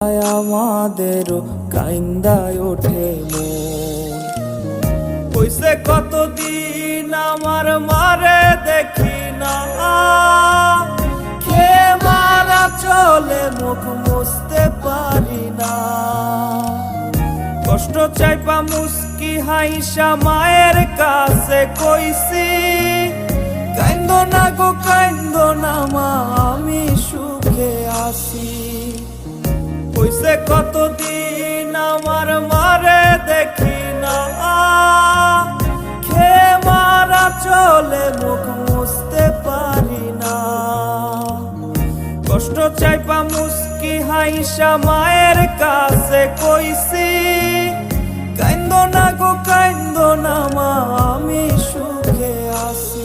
আমাদেরও কাইন্দায় ওঠে মন। কইছে কতদিন আমার মারে দেখি না, খেয়ে মারা চলে মুখ মুছতে পারি না। কষ্ট চাইপা মুস্কি হাইসা মায়ের কাছে কইছি, কাইন্দো না গো কাইন্দো না মা, আমি সুখে আছি। কইছে কতদিন আমার মারে দেখি না, খেয়ে মারা চলে মুখ মুছতে পারি না। কষ্ট চাইপা মুস্কি হাইসা মায়ের কাছে কইছি, কাইন্দো না গো কাইন্দো না মা, আমি সুখে আছি।